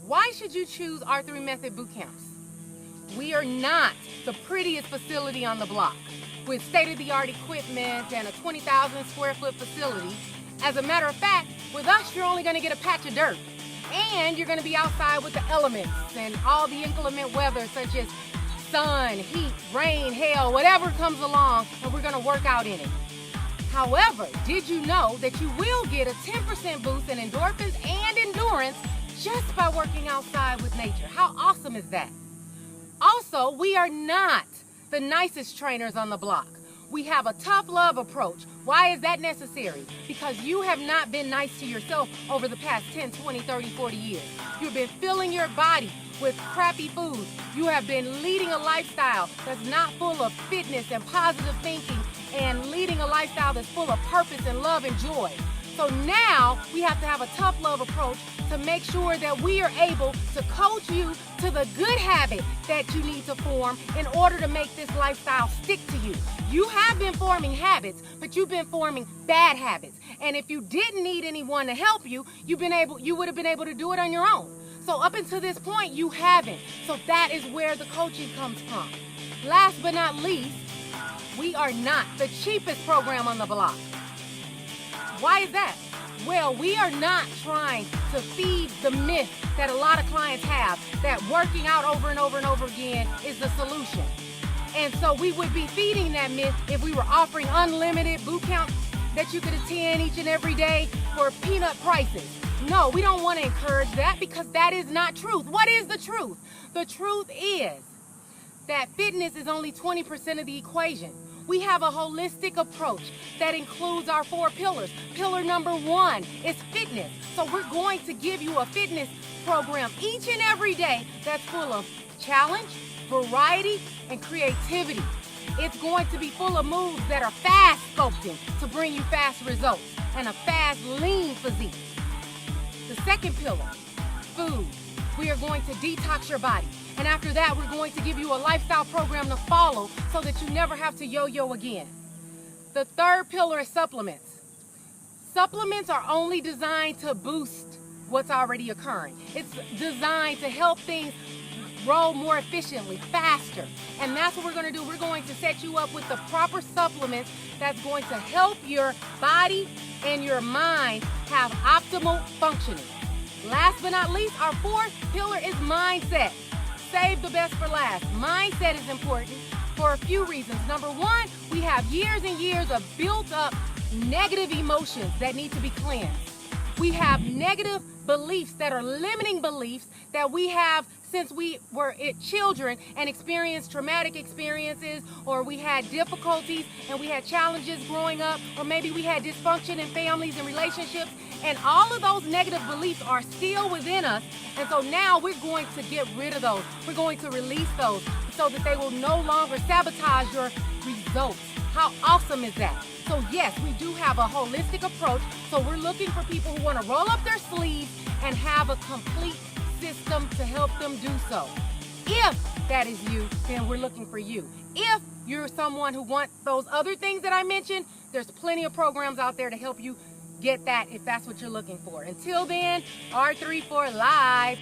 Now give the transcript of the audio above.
Why should you choose R3 Method boot camps? We are not the prettiest facility on the block with state-of-the-art equipment and a 20,000 square foot facility. As a matter of fact, with us, you're only going to get a patch of dirt. And you're going to be outside with the elements and all the inclement weather such as sun, heat, rain, hail, whatever comes along, and we're going to work out in it. However, did you know that you will get a 10% boost in endorphins and endurance just by working outside with nature? How awesome is that? Also, we are not the nicest trainers on the block. We have a tough love approach. Why is that necessary? Because you have not been nice to yourself over the past 10, 20, 30, 40 years. You've been filling your body with crappy foods. You have been leading a lifestyle that's not full of fitness and positive thinking and leading a lifestyle that's full of purpose and love and joy. So now we have to have a tough love approach to make sure that we are able to coach you to the good habit that you need to form in order to make this lifestyle stick to you. You have been forming habits, but you've been forming bad habits. And if you didn't need anyone to help you, you would have been able to do it on your own. So up until this point, you haven't. So that is where the coaching comes from. Last but not least, we are not the cheapest program on the block. Why is that? Well, we are not trying to feed the myth that a lot of clients have that working out over and over and over again is the solution. And so we would be feeding that myth if we were offering unlimited boot camps that you could attend each and every day for peanut prices. No, we don't want to encourage that because that is not truth. What is the truth? The truth is that fitness is only 20% of the equation. We have a holistic approach that includes our 4 pillars. Pillar number 1 is fitness. So we're going to give you a fitness program each and every day that's full of challenge, variety, and creativity. It's going to be full of moves that are fast sculpting to bring you fast results and a fast, lean physique. The second pillar, food. We are going to detox your body. And after that, we're going to give you a lifestyle program to follow so that you never have to yo-yo again. The third pillar is supplements. Supplements are only designed to boost what's already occurring. It's designed to help things roll more efficiently, faster. And that's what we're going to do. We're going to set you up with the proper supplements that's going to help your body and your mind have optimal functioning. Last but not least, our fourth pillar is mindset. Save the best for last. Mindset is important for a few reasons. Number 1, we have years and years of built up negative emotions that need to be cleansed. We have negative beliefs that are limiting beliefs that we have since we were children and experienced traumatic experiences, or we had difficulties and we had challenges growing up, or maybe we had dysfunction in families and relationships, and all of those negative beliefs are still within us. And so now we're going to get rid of those. We're going to release those so that they will no longer sabotage your results. How awesome is that? So yes, we do have a holistic approach. So we're looking for people who want to roll up their sleeves and have a complete system to help them do so. If that is you, then we're looking for you. If you're someone who wants those other things that I mentioned, there's plenty of programs out there to help you get that if that's what you're looking for. Until then, R3 for life.